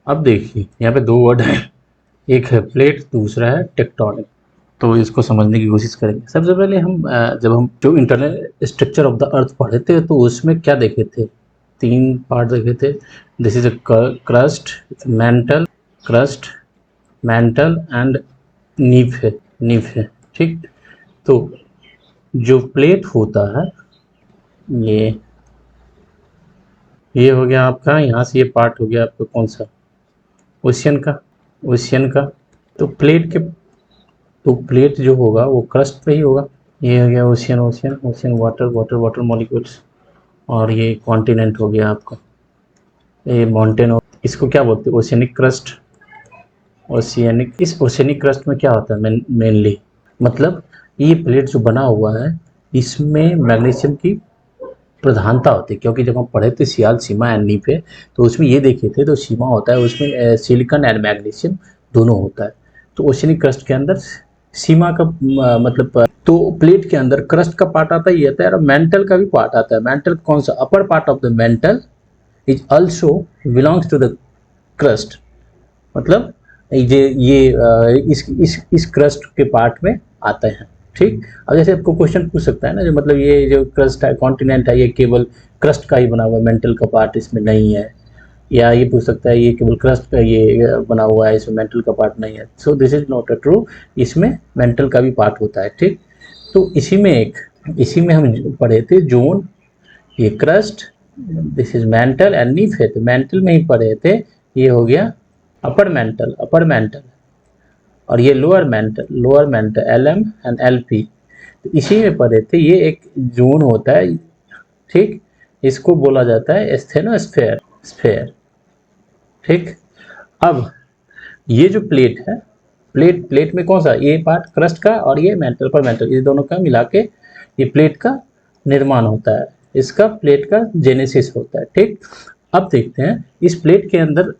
अब देखिए यहाँ पे दो वर्ड है, एक है प्लेट, दूसरा है टेक्टोनिक। तो इसको समझने की कोशिश करेंगे। सबसे पहले हम जब हम जो internal structure of the earth पढ़े थे तो उसमें क्या देखे थे, तीन पार्ट देखे थे। This is a crust, mental, crust, mental and knife है, नीफ है। ठीक। तो जो प्लेट होता है, ये ये हो गया आपका, यहाँ से ये पार्ट हो गया आपका कौन सा, ओशियन का, ओशियन का। तो प्लेट के, तो प्लेट जो होगा वो क्रस्ट पे ही होगा। ये हो गया ocean, ocean, ocean water, water, water molecules. और ये कॉन्टिनेंट हो गया आपका, ये माउंटेन हो, इसको क्या बोलते हैं, ओशियनिक क्रस्ट। ओशियनिक, इस ओशियनिक क्रस्ट में क्या होता है मेनली, मतलब ये प्लेट जो बना हुआ है इसमें मैग्नीशियम की प्रधानता होती है। क्योंकि जब हम पढ़े थे सियाल, सीमा एंड नीफे, तो उसमें ये देखे थे, तो सीमा होता है उसमें सिलिकॉन एंड मैग्नीशियम दोनों होता है। तो ओशियनिक क्रस्ट के अंदर सीमा का मतलब, तो प्लेट के अंदर क्रस्ट का पार्ट आता ही आता है और मेंटल का भी पार्ट आता है। मेंटल कौन सा, upper part of the mantle is also belongs to the crust. मतलब ये इस क्रस्ट के पार्ट में आते हैं। ठीक। अब जैसे आपको क्वेश्चन पूछ सकता है ना, जो मतलब ये जो क्रस्ट है, कॉन्टिनेंट है, ये केवल क्रस्ट का ही बना हुआ है, मेंटल का पार्ट इसमें नहीं है। या ये पूछ सकता है ये केवल क्रस्ट का ये बना हुआ है, इसमें मेंटल का पार्ट नहीं है। So this is not a true, इसमें मेंटल का भी पार्ट होता है। ठीक। तो इसी में हम पढ़े थे जोन, ये crust, this is mental and knife है, तो मेंटल में ही पढ़े थे। ये हो गया अपर मेंटल, अपर मेंटल, और ये lower mantle, lower mantle, L M and L P. तो इसी में पढ़े थे, ये एक जोन होता है। ठीक। इसको बोला जाता है स्टेनोस्फेयर, स्फेयर। ठीक। अब ये जो प्लेट है, प्लेट में कौन सा, ये पार्ट क्रस्ट का और ये मेंटल पर मेंटल, ये दोनों का मिला के ये प्लेट का निर्माण होता है, इसका प्लेट का जेनेसिस होता है। ठीक। अब देखते हैं इस प्लेट के अंदर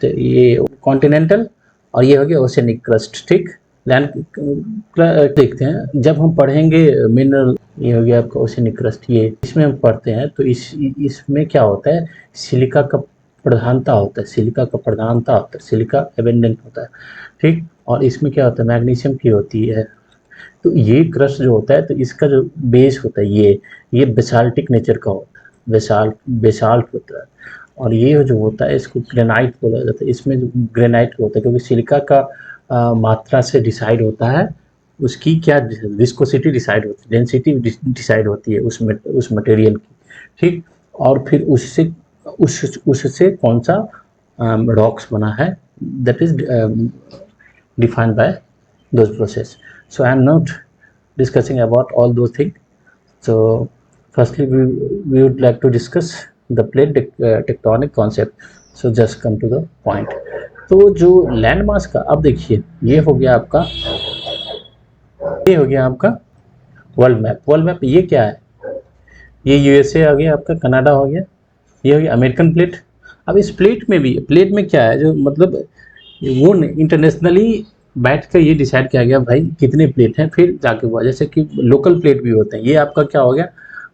तो ये कॉन्टिनेंटल और ये हो गया ओशियनिक क्रस्ट। ठीक। लैंड देखते हैं जब हम पढ़ेंगे मिनरल, ये हो गया आपका ओशियनिक क्रस्ट, ये इसमें हम पढ़ते हैं तो इसमें क्या होता है, सिलिका का प्रधानता होता है, सिलिका का प्रधानता होता है, सिलिका एबेंडेंट होता है। ठीक। और इसमें क्या होता है, मैग्नीशियम की होती है। तो ये क्रस्ट जो होता है, तो इसका जो बेस होता है ये बेसाल्टिक नेचर का होता है, बेसाल्ट होता है। और ये जो होता है इसको ग्रेनाइट बोला जाता है। इसमें जो ग्रेनाइट होता है, क्योंकि सिलिका का मात्रा से डिसाइड होता है उसकी क्या विस्कोसिटी डिसाइड होती है, डेंसिटी डिसाइड होती है उस मटेरियल की। ठीक। और फिर उससे कौन सा रॉक्स बना है, that is defined by those process. So I am not discussing about all those things. So firstly we would like to discuss the plate tectonic concept. So just come to the point. तो जो land mass का, अब देखिए ये हो गया आपका, ये हो गया आपका वर्ल्ड मैप। वर्ल्ड मैप ये क्या है, ये यूएसए आ गया आपका, कनाडा हो गया, ये हो गया अमेरिकन प्लेट। अब इस प्लेट में भी, प्लेट में क्या है जो मतलब वो इंटरनेशनली बैठ कर ये डिसाइड किया गया भाई कितने प्लेट हैं, फिर जाके हुआ। जैसे कि लोकल प्लेट भी होते हैं, ये आपका क्या हो गया,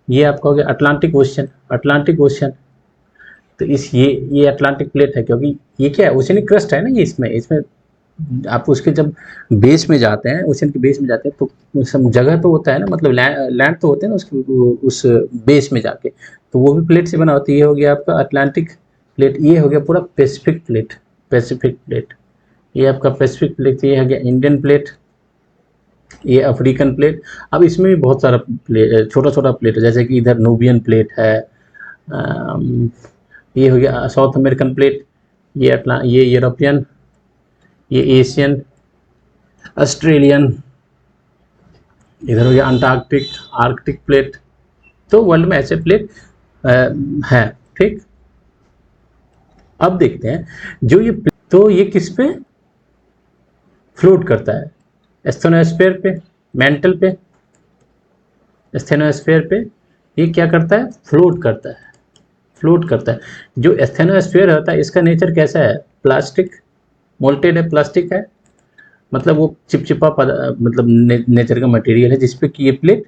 ये आपका हो गया अटलांटिक ओशियन, अटलांटिक ओशियन। तो इस ये अटलांटिक प्लेट है, क्योंकि ये क्या है, ओशियनिक क्रस्ट है ना, ये इसमें इसमें आप उसके जब बेस में जाते हैं, ओशियन के बेस में जाते हैं, तो सब जगह तो होता है ना, मतलब लैंड तो होते हैं ना उसके उस बेस में जाके, तो वो भी प्लेट से बना होती है। ये हो गया आपका अटलांटिक प्लेट, ये हो गया पूरा पैसिफिक प्लेट, पैसिफिक प्लेट, ये आपका पैसिफिक प्लेट, ये हो गया इंडियन प्लेट, ये अफ्रीकन प्लेट। अब इसमें भी बहुत सारा प्लेट, छोटा छोटा प्लेट है, जैसे कि इधर नूबियन प्लेट है, ये हो गया साउथ अमेरिकन प्लेट, ये यूरोपियन, ये एशियन, ऑस्ट्रेलियन, इधर हो गया अंटार्कटिक, आर्कटिक प्लेट। तो वर्ल्ड में ऐसे प्लेट हैं। ठीक। अब देखते हैं जो ये, तो ये किस पे फ्लोट करता है, स्टेनोस्फेयर पे, मेंटल पे, स्टेनोस्फेयर पे ये क्या करता है, फ्लोट करता है, फ्लोट करता है। जो स्टेनोस्फेयर होता है इसका नेचर कैसा है, प्लास्टिक, मोल्टेड है, प्लास्टिक है, मतलब वो चिपचिपा मतलब नेचर का मटेरियल है जिसपे कि ये प्लेट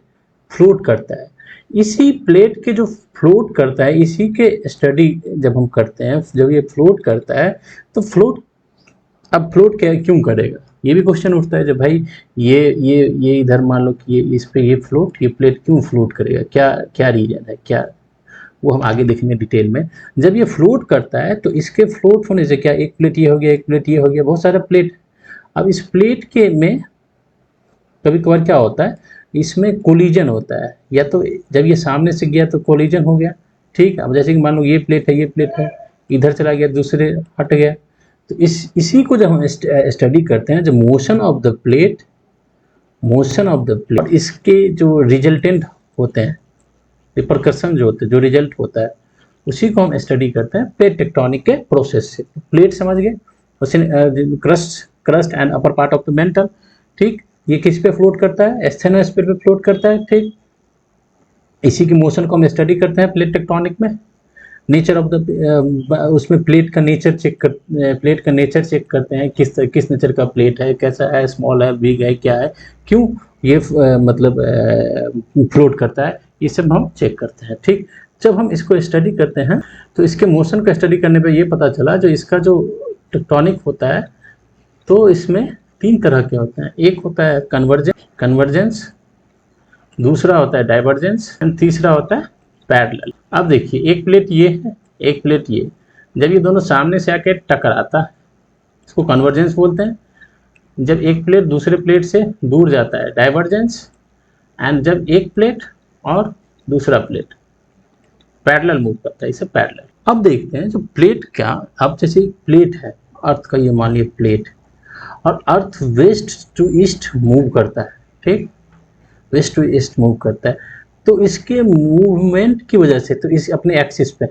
फ्लोट करता है। इसी प्लेट के जो फ्लोट करता है, इसी के स्टडी जब हम करते हैं, जब ये फ्लोट करता है तो अब फ्लोट क्या क्यों करेगा, ये भी क्वेश्चन उठता है। जब भाई ये इधर मान लो कि ये इस पे ये प्लेट क्यों फ्लोट करेगा, क्या क्या रीजन है, क्या, वो हम आगे देखेंगे डिटेल में। जब ये फ्लोट करता है तो इसके फ्लोट होने से क्या, एक प्लेट ये हो गया, एक प्लेट ये हो गया, बहुत सारा प्लेट। अब इस प्लेट के में कभी कभार क्या होता है, इसमें कोलिजन होता है, या तो जब ये सामने से गया तो कोलिजन हो गया, ठीक। अब जैसे कि मान लो ये प्लेट है, ये प्लेट है, इधर चला गया, दूसरे हट गया। तो इसी को जब हम स्टडी करते हैं, जब मोशन ऑफ द प्लेट, इसके जो रिजल्टेंट होते हैं, रिपरकशन जो होते हैं, जो रिजल्ट होता है, उसी को हम स्टडी करते हैं प्लेट टेक्टोनिक के प्रोसेस से। प्लेट समझ गए, crust and upper part of the mental, ठीक। ये किस पे फ्लोट करता है, स्टेनोस्फीयर पे फ्लोट करता है, ठीक। इसी की मोशन को हम स्टडी करते हैं प्लेट टेक्टोनिक में। नेचर ऑफ द उसमें प्लेट का नेचर चेक करते हैं, किस नेचर का प्लेट है, कैसा है, स्मॉल है, बिग है, क्या है, क्यों ये मतलब फ्लोट करता है, ये सब हम चेक करते हैं, ठीक। जब हम इसको स्टडी करते हैं तो इसके मोशन को स्टडी करने पे ये पता चला, जो इसका जो टेक्टोनिक होता है तो इसमें 3 तरह के होते हैं। एक होता है कन्वर्जेंस, दूसरा होता है डाइवर्जेंस एंड तीसरा होता है पैरेलल। अब देखिए, एक प्लेट ये है, एक प्लेट ये, जब ये दोनों सामने से आके टकराता है, इसको कन्वर्जेंस बोलते हैं। जब एक प्लेट दूसरे प्लेट से दूर जाता है, डाइवर्जेंस। एंड जब एक प्लेट और दूसरा प्लेट पैरेलल मूव करता है, इसे पैरेलल। अब देखते हैं जो प्लेट क्या, अब जैसे प्लेट है अर्थ का, ये मान लिया प्लेट, और अर्थ वेस्ट टू ईस्ट मूव करता है, ठीक, वेस्ट टू ईस्ट मूव करता है। तो इसके मूवमेंट की वजह से, तो इस अपने एक्सिस पे,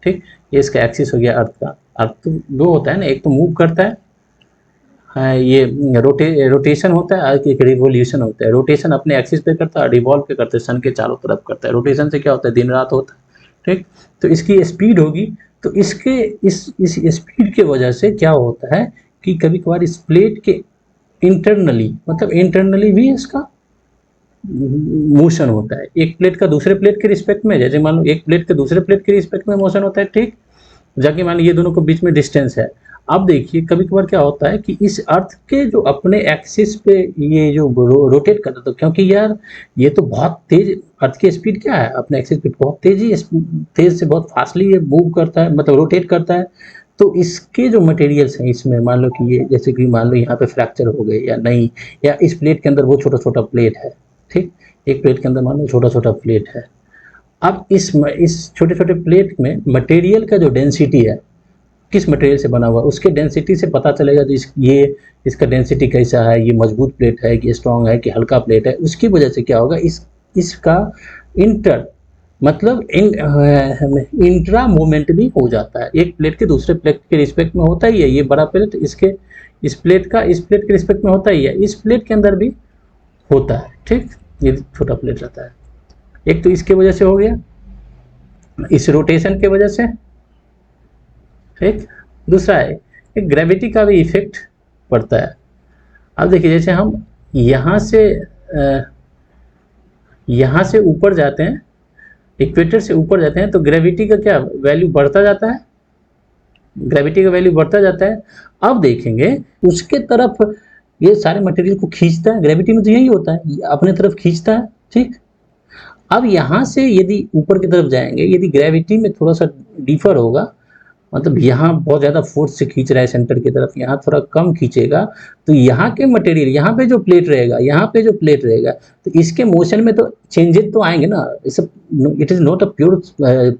ठीक, ये इसका एक्सिस हो गया अर्थ का। अर्थ तो 2 होता है ना, एक तो मूव करता है, ये रोटेशन होता है, एक रिवोल्यूशन होता है। रोटेशन अपने एक्सिस पे करता है, रिवॉल्व पे करता है, सन के चारों तरफ करता है। रोटेशन से क्या होता है, दिन रात होता है, ठीक। तो इसकी स्पीड होगी, तो इसके इस स्पीड के वजह से क्या होता है कि कभी कभार इस प्लेट के इंटरनली भी इसका मोशन होता है। एक प्लेट का दूसरे प्लेट के रिस्पेक्ट में, जैसे मान लो एक प्लेट के दूसरे प्लेट के रिस्पेक्ट में मोशन होता है, ठीक। जाके मान लो ये दोनों के बीच में डिस्टेंस है। अब देखिए कभी कभार क्या होता है कि इस अर्थ के जो अपने एक्सिस पे ये जो रोटेट करता है, तो क्योंकि यार ये तो बहुत तेज, अर्थ की स्पीड क्या है अपने एक्सिस पे, बहुत तेज से बहुत फास्टली ये मूव करता है, मतलब रोटेट करता है। तो इसके जो मटेरियल्स हैं इसमें, मान लो कि ये जैसे कि मान लो यहाँ पे फ्रैक्चर हो गए या नहीं, या इस प्लेट के अंदर वो छोटा छोटा प्लेट है, ठीक, एक प्लेट के अंदर मान लो छोटा छोटा प्लेट है। अब इस छोटे छोटे प्लेट में मटेरियल का जो डेंसिटी है, किस मटेरियल से बना हुआ, उसके डेंसिटी से पता चलेगा कि इसका डेंसिटी कैसा है, ये मजबूत प्लेट है कि स्ट्रॉन्ग है कि हल्का प्लेट है। उसकी वजह से क्या होगा, इसका इंट्रा मूवमेंट भी हो जाता है। एक प्लेट के दूसरे प्लेट के रिस्पेक्ट में होता ही है, ये बड़ा प्लेट इस प्लेट के रिस्पेक्ट में होता ही है, इस प्लेट के अंदर भी होता है, ठीक। ये छोटा प्लेट रहता है। एक तो इसके वजह से हो गया, इस रोटेशन के वजह से, ठीक। दूसरा है एक ग्रेविटी का भी इफेक्ट पड़ता है। अब देखिए जैसे हम यहाँ से ऊपर जाते हैं, इक्वेटर से ऊपर जाते हैं, तो ग्रेविटी का क्या वैल्यू बढ़ता जाता है, ग्रेविटी का वैल्यू बढ़ता जाता है। अब देखेंगे उसके तरफ ये सारे मटेरियल को खींचता है, ग्रेविटी में तो यही होता है, अपने तरफ खींचता है, ठीक। अब यहाँ से यदि ऊपर की तरफ जाएंगे, यदि ग्रेविटी में थोड़ा सा डिफर होगा, मतलब यहाँ बहुत ज़्यादा फोर्स से खींच रहा है सेंटर की तरफ, यहाँ थोड़ा कम खींचेगा, तो यहाँ के मटेरियल, यहाँ पे जो प्लेट रहेगा, तो इसके मोशन में तो चेंजेस तो आएंगे ना। It is not a pure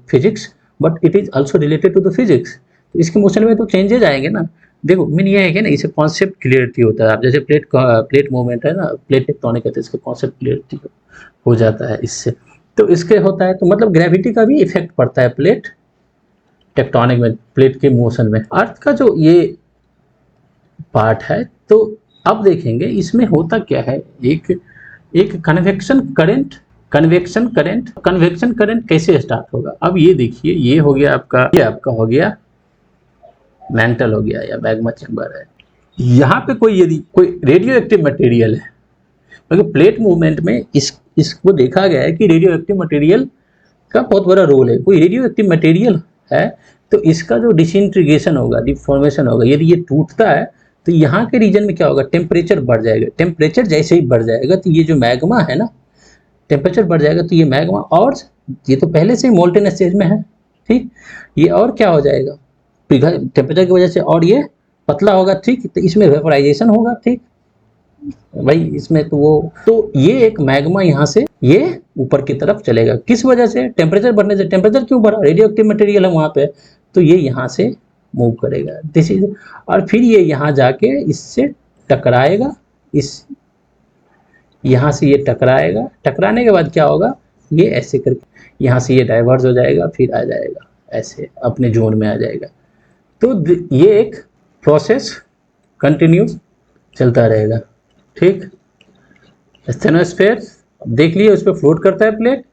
physics, but it is also related to the physics. तो इसके मोशन में तो चेंजेस आएंगे ना। देखो मीन ये है कि ना, इसे कॉन्सेप्ट क्लियरिटी होता है। आप जैसे प्लेट मूवमेंट है ना, प्लेट टेक्टोनिक है, तो इसका कॉन्सेप्ट क्लियरिटी हो जाता है इससे। तो इसके होता है, तो मतलब ग्रेविटी का भी इफेक्ट पड़ता है प्लेट टेक्टोनिक में, प्लेट के मोशन में। अर्थ का जो ये पार्ट है, तो अब देखेंगे इसमें होता क्या है। एक कन्वेक्शन करंट कैसे स्टार्ट होगा। अब ये देखिए, ये हो गया आपका हो गया मेंटल हो गया या मैग्मा चैम्बर है। यहाँ पे यदि कोई रेडियो एक्टिव मटेरियल है, क्योंकि प्लेट मूवमेंट में इसको देखा गया है कि रेडियो एक्टिव मटेरियल का बहुत बड़ा रोल है। कोई रेडियो एक्टिव मटेरियल है तो इसका जो डिसइंटीग्रेशन होगा, डिफॉर्मेशन होगा, यदि ये टूटता है तो यहाँ के रीजन में क्या होगा, टेम्परेचर बढ़ जाएगा। टेम्परेचर जैसे ही बढ़ जाएगा तो ये जो मैग्मा है ना, टेम्परेचर बढ़ जाएगा तो ये मैग्मा, और ये तो पहले से ही मोल्टेन स्टेज में है, ठीक, ये और क्या हो जाएगा, पिघल टेम्परेचर की वजह से, और ये पतला होगा, ठीक, तो इसमें वेपोराइजेशन होगा, ठीक भाई इसमें। तो ये एक मैग्मा यहाँ से ये ऊपर की तरफ चलेगा, किस वजह से, टेम्परेचर बढ़ने से। टेम्परेचर क्यों बढ़ा, रेडियो एक्टिव मटेरियल है वहाँ पे, तो ये यहाँ से मूव करेगा, दिस इज, और फिर ये यहाँ जाके इससे टकराएगा, इस यहाँ से ये टकराएगा, टकराने के बाद क्या होगा, ये ऐसे करके यहाँ से ये डाइवर्ज हो जाएगा, फिर आ जाएगा ऐसे अपने जोन में आ जाएगा। तो ये एक प्रोसेस कंटिन्यू चलता रहेगा, ठीक। स्टेनोस्फेयर देख लिए, उस पर फ्लोट करता है प्लेट,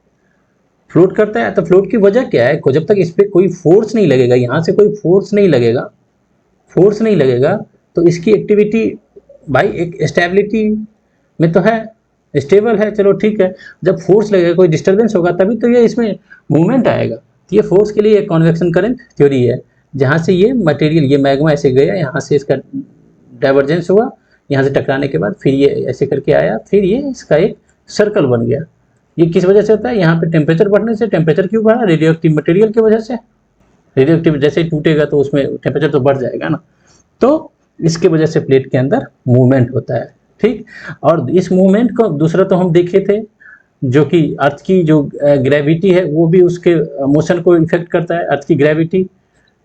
फ्लोट करता है, तो फ्लोट की वजह क्या है, जब तक इस पर कोई फोर्स नहीं लगेगा, यहाँ से कोई फोर्स नहीं लगेगा, फोर्स नहीं लगेगा तो इसकी एक्टिविटी भाई एक स्टेबिलिटी में तो है, स्टेबल है, चलो ठीक है। जब फोर्स लगेगा, कोई डिस्टर्बेंस होगा, तभी तो ये इसमें मूवमेंट आएगा। तो ये फोर्स के लिए एक कन्वेक्शन करंट थ्योरी है, जहाँ से ये मटेरियल, ये मैग्मा ऐसे गया, यहाँ से इसका डाइवर्जेंस हुआ, यहाँ से टकराने के बाद फिर ये ऐसे करके आया, फिर ये इसका एक सर्कल बन गया। ये किस वजह से होता है, यहाँ पे टेम्परेचर बढ़ने से। टेम्परेचर क्यों बढ़ा, रेडियो एक्टिव मटेरियल की वजह से। रेडियो एक्टिव जैसे ही टूटेगा तो उसमें टेम्परेचर तो बढ़ जाएगा ना, तो इसके वजह से प्लेट के अंदर मूवमेंट होता है, ठीक। और इस मूवमेंट को दूसरा तो हम देखे थे, जो कि अर्थ की जो ग्रेविटी है वो भी उसके मोशन को इफेक्ट करता है, अर्थ की ग्रेविटी,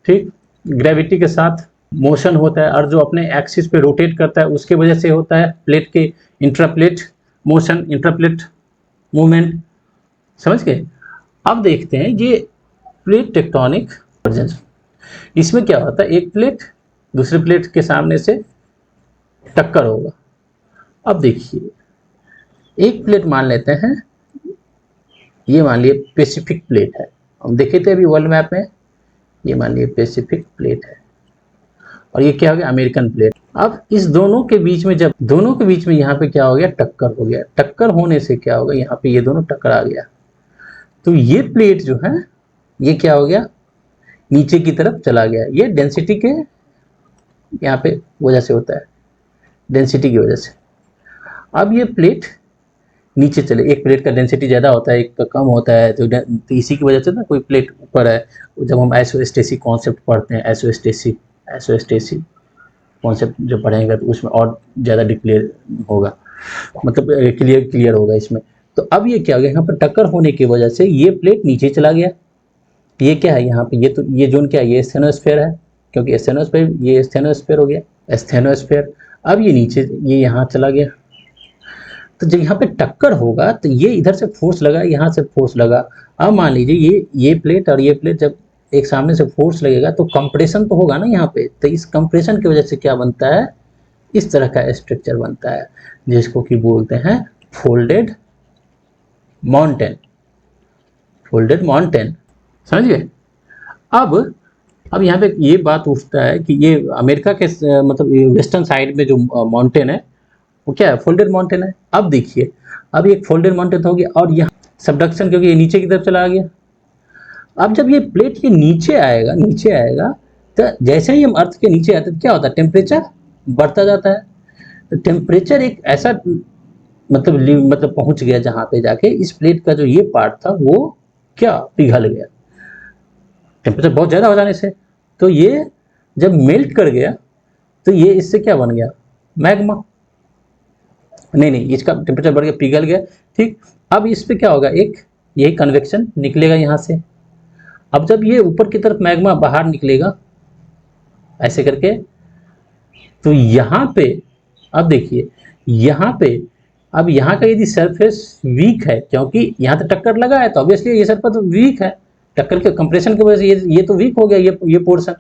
ठीक। ग्रेविटी के साथ मोशन होता है, और जो अपने एक्सिस पे रोटेट करता है उसके वजह से होता है प्लेट के इंट्राप्लेट मोशन, इंट्राप्लेट मूवमेंट, समझ गए। अब देखते हैं ये प्लेट टेक्टोनिक कन्वर्जेंस, इसमें क्या होता है, एक प्लेट दूसरे प्लेट के सामने से टक्कर होगा। अब देखिए, एक प्लेट मान लेते हैं, ये मान लिए पैसिफिक प्लेट है, हम देखे थे अभी वर्ल्ड मैप में, ये मान लिए पैसिफिक प्लेट है, और ये क्या हो गया, अमेरिकन प्लेट। अब इस दोनों के बीच में, जब दोनों के बीच में यहाँ पे क्या हो गया, टक्कर हो गया, टक्कर होने से क्या होगा, यहाँ पे ये दोनों टकरा गया, तो ये प्लेट जो है ये क्या हो गया, नीचे की तरफ चला गया। ये डेंसिटी के यहाँ पे वजह से होता है, डेंसिटी की वजह से। अब ये प्लेट नीचे चले, एक प्लेट का डेंसिटी ज़्यादा होता है, एक का कम होता है, तो इसी की वजह से ना कोई प्लेट ऊपर है। जब हम आइसोस्टेसी कॉन्सेप्ट पढ़ते हैं, आइसोस्टेसी कॉन्सेप्ट जब पढ़ेंगे तो उसमें और ज़्यादा डिक्लेयर होगा, मतलब क्लियर होगा इसमें। तो अब ये क्या हो गया, यहाँ पर टक्कर होने की वजह से ये प्लेट नीचे चला गया। ये क्या है यहाँ पे, ये तो ये जोन क्या है, ये स्टेनोस्फेयर है, क्योंकि स्टेनोस्फेयर, ये स्टेनोस्फेयर हो गया, स्टेनोस्फेयर। अब ये नीचे, ये यहाँ चला गया, तो जब यहाँ पे टक्कर होगा तो ये इधर से फोर्स लगा, यहाँ से फोर्स लगा। अब मान लीजिए ये प्लेट और ये प्लेट जब एक सामने से फोर्स लगेगा तो कंप्रेशन तो होगा ना यहाँ पे, तो इस कंप्रेशन की वजह से क्या बनता है, इस तरह का स्ट्रक्चर बनता है, जिसको कि बोलते हैं फोल्डेड माउंटेन, फोल्डेड माउंटेन, समझिए। अब यहाँ पे ये बात उठता है कि ये अमेरिका के मतलब वेस्टर्न साइड में जो माउंटेन है वो क्या है, फोल्डेड माउंटेन है। अब देखिए, अब ये फोल्डेड माउंटेन हो गया, और यहाँ सबडक्शन, क्योंकि ये नीचे की तरफ चला गया। अब जब ये प्लेट के नीचे आएगा तो जैसे ही हम अर्थ के नीचे आते हैं क्या होता है, टेम्परेचर बढ़ता जाता है। तो टेम्परेचर एक ऐसा मतलब पहुंच गया जहाँ पे जाके इस प्लेट का जो ये पार्ट था वो क्या, पिघल गया, टेम्परेचर बहुत ज़्यादा हो जाने से। तो ये जब मेल्ट कर गया तो ये इससे क्या बन गया, मैग्मा, नहीं इसका टेम्परेचर बढ़ गया, पिघल गया, ठीक। अब इस पे क्या होगा, एक यही कन्वेक्शन निकलेगा यहाँ से। अब जब ये ऊपर की तरफ मैग्मा बाहर निकलेगा ऐसे करके, तो यहाँ पे अब देखिए, यहाँ पे अब यहाँ का यदि सरफेस वीक है, क्योंकि यहाँ तो टक्कर लगा है, तो ऑब्वियसली ये सरफेस तो वीक है, टक्कर के कंप्रेशन की वजह से ये तो वीक हो गया, ये पोर्शन,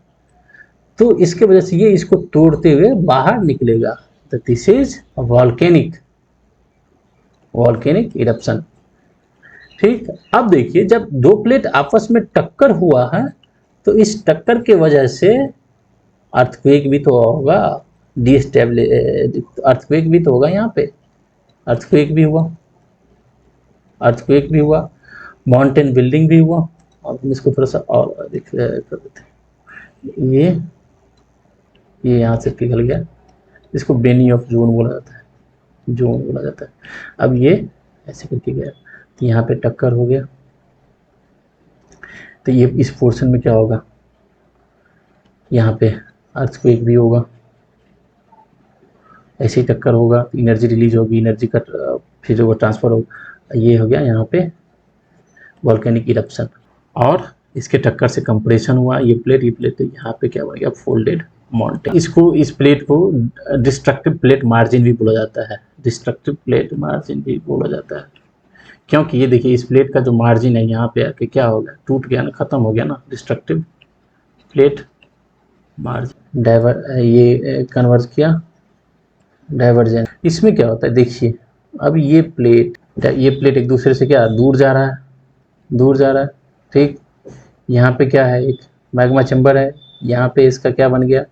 तो इसके वजह से ये इसको तोड़ते हुए बाहर निकलेगा। तो दिस इज वॉल्केनिक इरप्शन, ठीक। अब देखिए, जब दो प्लेट आपस में टक्कर हुआ है तो इस टक्कर के वजह से अर्थक्वेक भी तो होगा, अर्थक्वेक भी तो होगा, यहाँ पे अर्थक्वेक भी हुआ, अर्थक्वेक भी हुआ, माउंटेन बिल्डिंग भी हुआ। अब हम इसको थोड़ा सा और कर देते हैं। ये यहाँ से पिघल गया, इसको बेनी ऑफ जोन बोला जाता है, जोन बोला जाता है। अब ये ऐसे करके गया तो यहाँ पे टक्कर हो गया, तो ये इस पोर्शन में क्या होगा, यहाँ पे अर्थक्वेक भी होगा, ऐसे ही टक्कर होगा, एनर्जी रिलीज होगी, एनर्जी का फिर वो ट्रांसफर होगा। ये हो गया यहाँ पे वॉल्केनिक इरप्शन, और इसके टक्कर से कंप्रेशन हुआ, ये प्लेट, तो यहाँ पे क्या बन गया, फोल्डेड माउंटेन। इस प्लेट को डिस्ट्रक्टिव प्लेट मार्जिन भी बोला जाता है, डिस्ट्रक्टिव प्लेट मार्जिन भी बोला जाता है, क्योंकि ये देखिए इस प्लेट का जो मार्जिन है यहाँ पे आके क्या हो गया, टूट गया ना, खत्म हो गया ना, डिस्ट्रक्टिव प्लेट मार्जिन। ये कन्वर्ट किया डाइवर्जेंस। इसमें क्या होता है देखिए, अब ये प्लेट एक दूसरे से क्या दूर जा रहा है, ठीक। यहाँ पे क्या है, एक मैग्मा चैम्बर है, यहाँ पे इसका क्या बन गया,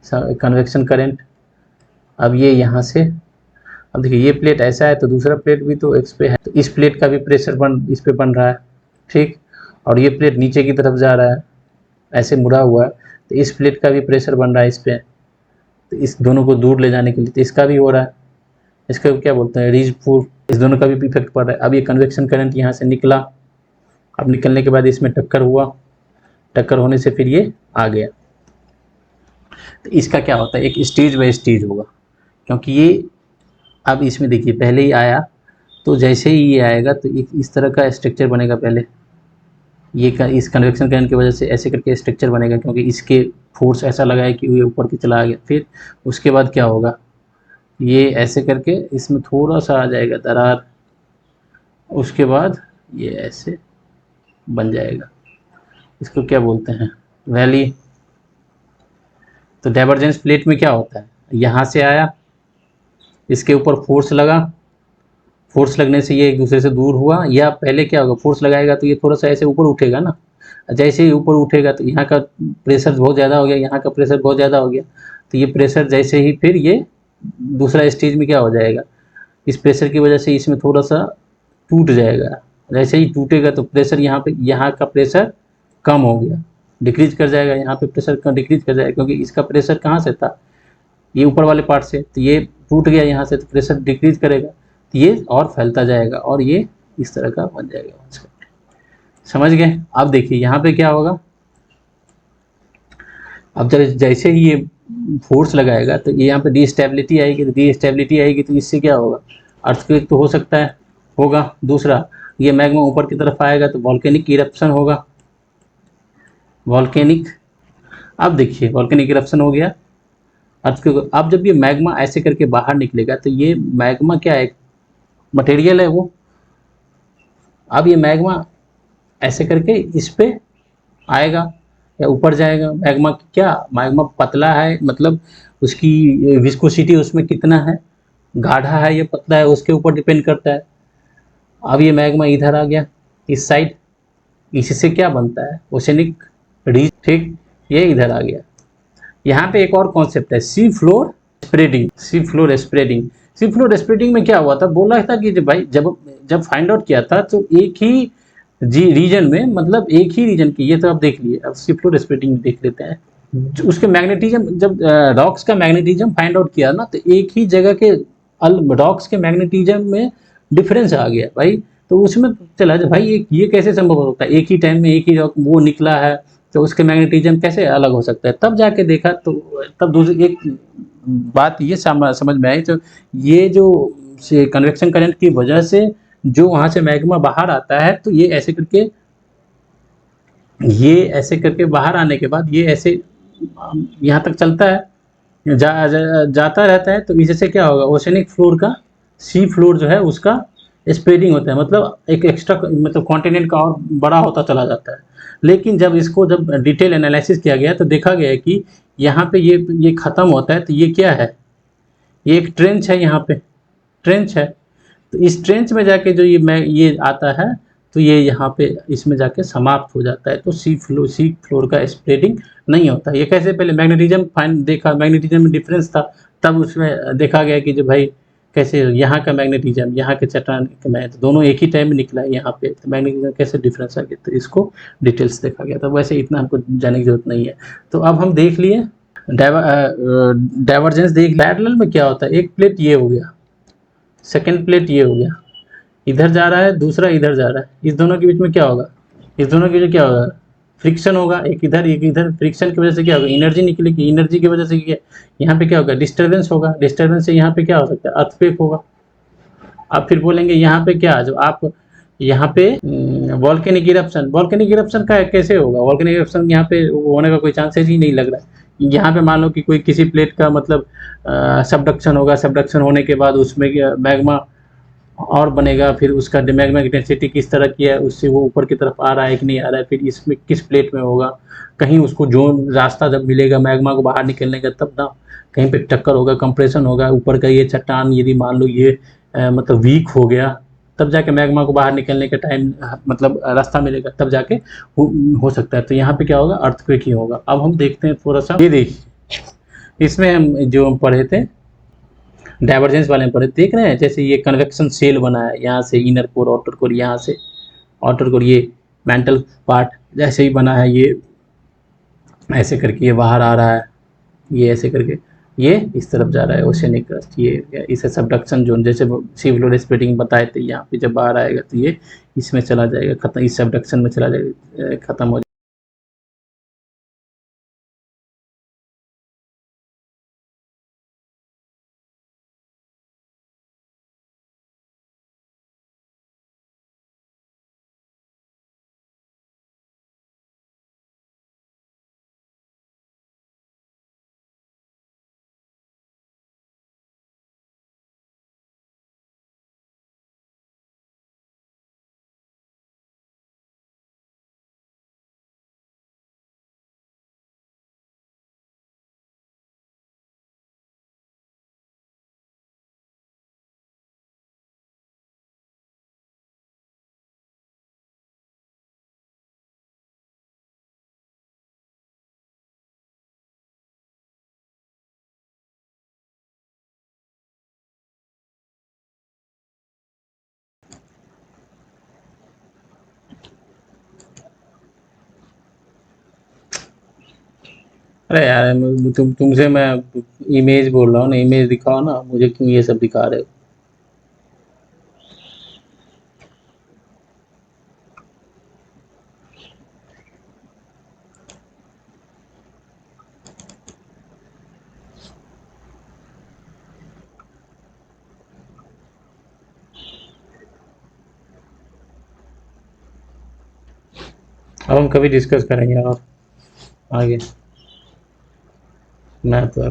कन्वेक्शन करंट। अब ये यहाँ से, अब देखिए ये प्लेट ऐसा है तो दूसरा प्लेट भी तो इस पे है, तो इस प्लेट का भी प्रेशर इस पे बन रहा है, ठीक। और ये प्लेट नीचे की तरफ जा रहा है, ऐसे मुड़ा हुआ है, तो इस प्लेट का भी प्रेशर बन रहा है इस पे, तो इस दोनों को दूर ले जाने के लिए, तो इसका भी हो रहा है, इसका क्या बोलते हैं, रीज पुल, इस दोनों का भी इफेक्ट पड़ रहा है। अब ये कन्वेक्शन करंट यहाँ से निकला, अब निकलने के बाद इसमें टक्कर हुआ, टक्कर होने से फिर ये आ गया। तो इसका क्या होता है, एक स्टेज बाय स्टेज होगा, क्योंकि ये अब इसमें देखिए पहले ही आया, तो जैसे ही ये आएगा तो एक इस तरह का स्ट्रक्चर बनेगा, पहले ये इस कन्वेक्शन करंट की वजह से ऐसे करके स्ट्रक्चर बनेगा, क्योंकि इसके फोर्स ऐसा लगा है कि ये ऊपर की चला गया। फिर उसके बाद क्या होगा, ये ऐसे करके इसमें थोड़ा सा आ जाएगा दरार, उसके बाद ये ऐसे बन जाएगा, इसको क्या बोलते हैं, वैली। तो डाइवर्जेंस प्लेट में क्या होता है, यहाँ से आया, इसके ऊपर फोर्स लगा, फोर्स लगने से ये एक दूसरे से दूर हुआ, या पहले क्या होगा, फोर्स लगाएगा तो ये थोड़ा सा ऐसे ऊपर उठेगा ना, जैसे ही ऊपर उठेगा तो यहाँ का प्रेशर बहुत ज़्यादा हो गया, यहाँ का प्रेशर बहुत ज़्यादा हो गया, तो ये प्रेशर जैसे ही फिर ये दूसरा स्टेज में क्या हो जाएगा, इस प्रेशर की वजह से इसमें थोड़ा सा टूट जाएगा, जैसे ही टूटेगा तो प्रेशर यहाँ पे, यहाँ का प्रेशर कम हो गया, डिक्रीज कर जाएगा, यहाँ पे प्रेशर डिक्रीज कर जाएगा, क्योंकि इसका प्रेशर कहाँ से था, ये ऊपर वाले पार्ट से, तो ये टूट गया यहाँ से, तो प्रेशर डिक्रीज करेगा, तो ये और फैलता जाएगा, और ये इस तरह का बन जाएगा। समझ गए। अब देखिए यहाँ पे क्या होगा, अब जब जैसे ही ये फोर्स लगाएगा तो ये यहाँ पे डीस्टेबिलिटी आएगी, तो डीस्टेबिलिटी आएगी तो इससे क्या होगा, अर्थक्वेक तो हो सकता है, होगा। दूसरा, ये मैग्मा ऊपर की तरफ आएगा तो वॉल्केनिक इरप्शन होगा, वॉल्केनिक। अब देखिए वॉल्केनिक इरप्शन हो गया, अर्थक्वेक। अब जब ये मैग्मा ऐसे करके बाहर निकलेगा तो ये मैग्मा क्या है, मटेरियल है वो। अब ये मैग्मा ऐसे करके इस पे आएगा या ऊपर जाएगा, मैग्मा क्या, मैग्मा पतला है, मतलब उसकी विस्कोसिटी उसमें कितना है, गाढ़ा है या पतला है, उसके ऊपर डिपेंड करता है। अब ये मैग्मा इधर आ गया इस साइड, इससे क्या बनता है, ओशनिक रीज, ठीक, ये इधर आ गया। यहाँ पे एक और कॉन्सेप्ट है, sea floor spreading. Sea floor spreading, sea floor spreading में क्या हुआ था, बोला था कि भाई जब फाइंड आउट किया था तो एक ही रीजन में, मतलब एक ही रीजन की, ये तो आप देख लिए। अब सी फ्लोर स्प्रेडिंग देख लेते हैं। उसके मैग्नेटिज्म, जब रॉक्स का मैग्नेटिज्म फाइंड आउट किया ना, तो एक ही जगह के रॉक्स के मैग्नेटिज्म में डिफरेंस आ गया भाई। तो उसमें चला भाई ये कैसे संभव होता है, एक ही टाइम में एक ही रॉक वो निकला है, तो उसके मैग्नेटिज्म कैसे अलग हो सकता है। तब जाके देखा तो तब दूसरी एक बात ये समझ में आई, तो ये जो कन्वेक्शन करंट की वजह से जो वहाँ से मैग्मा बाहर आता है, तो ये ऐसे करके बाहर आने के बाद ये ऐसे यहाँ तक चलता है, जाता रहता है। तो इससे क्या होगा, ओशनिक फ्लोर का, सी फ्लोर जो है उसका स्प्रेडिंग होता है, मतलब एक एक्स्ट्रा, मतलब कॉन्टिनेंट का और बड़ा होता चला जाता है। लेकिन जब डिटेल एनालिसिस किया गया तो देखा गया कि यहाँ पे ये ख़त्म होता है, तो ये क्या है, ये एक ट्रेंच है, यहाँ पे ट्रेंच है। तो इस ट्रेंच में जाके जो ये आता है, तो ये यहाँ पे इसमें जाके समाप्त हो जाता है। तो सी फ्लोर का स्प्रेडिंग नहीं होता। ये कैसे, पहले मैग्नेटिज्म देखा, मैग्नेटिज्म में डिफरेंस था, तब उसमें देखा गया कि जो भाई कैसे यहाँ का मैग्नेटिज्म, यहाँ के चट्टान का तो दोनों एक ही टाइम में निकला है यहाँ पे, तो मैग्नेटिज्म कैसे डिफरेंस आ गया, तो इसको डिटेल्स देखा गया था। वैसे इतना हमको जानने की जरूरत नहीं है। तो अब हम देख लिए डाइवर्जेंस देख। पैरेलल में क्या होता है, एक प्लेट ये हो गया, सेकेंड प्लेट ये हो गया, इधर जा रहा है, दूसरा इधर जा रहा है, इस दोनों के बीच में क्या होगा, इस दोनों के बीच क्या होगा, फ्रिक्शन होगा, एक इधर एक इधर। फ्रिक्शन की वजह से क्या होगा, एनर्जी निकलेगी, एनर्जी की वजह से क्या, यहाँ पे क्या होगा, डिस्टर्बेंस होगा, डिस्टर्बेंस से यहाँ पे क्या हो सकता है, अर्थक्वेक होगा। आप फिर बोलेंगे यहाँ पे क्या, जो आप यहाँ पे वॉल्केनिक इरप्शन, वॉल्केनिक इरप्शन का कैसे होगा, वॉल्केनिक इरप्शन यहाँ पे होने का कोई चांसेस ही नहीं लग रहा है। यहाँ पे मान लो कि कोई किसी प्लेट का मतलब सबडक्शन होगा, सबडक्शन होने के बाद उसमें मैग्मा और बनेगा, फिर उसका मैग्मा की डेंसिटी किस तरह की है, उससे वो ऊपर की तरफ आ रहा है कि नहीं आ रहा है, फिर इसमें किस प्लेट में होगा, कहीं उसको जोन रास्ता जब मिलेगा मैग्मा को बाहर निकलने का, तब ना कहीं पे टक्कर होगा, कंप्रेशन होगा, ऊपर का ये चट्टान यदि मान लो ये मतलब वीक हो गया, तब जाके मैग्मा को बाहर निकलने का टाइम मतलब रास्ता मिलेगा, तब जाके हो सकता है। तो यहाँ पे क्या होगा, अर्थक्वेक ही होगा। अब हम देखते हैं थोड़ा सा, ये देखिए इसमें हम जो पढ़े थे डाइवर्जेंस वाले में पढ़े, देख रहे हैं जैसे ये कन्वेक्शन सेल बना है, यहाँ से इनर कोर आउटर कोर, यहाँ से आउटर कोर, ये मेंटल पार्ट जैसे ही बना है, ये ऐसे करके ये बाहर आ रहा है, ये ऐसे करके ये इस तरफ जा रहा है ओशियनिक क्रस्ट, ये इसे सबडक्शन जोन, जैसे सिवलोड स्प्लिटिंग बताए थे, यहाँ पे जब बाहर आएगा तो ये इसमें चला जाएगा, खत्म, इस सबडक्शन में चला जाएगा, खत्म हो। अरे यार तुमसे मैं इमेज बोल रहा हूँ ना, इमेज दिखाओ ना मुझे, क्यों ये सब दिखा रहे हो। अब हम कभी डिस्कस करेंगे और आगे, मैं तो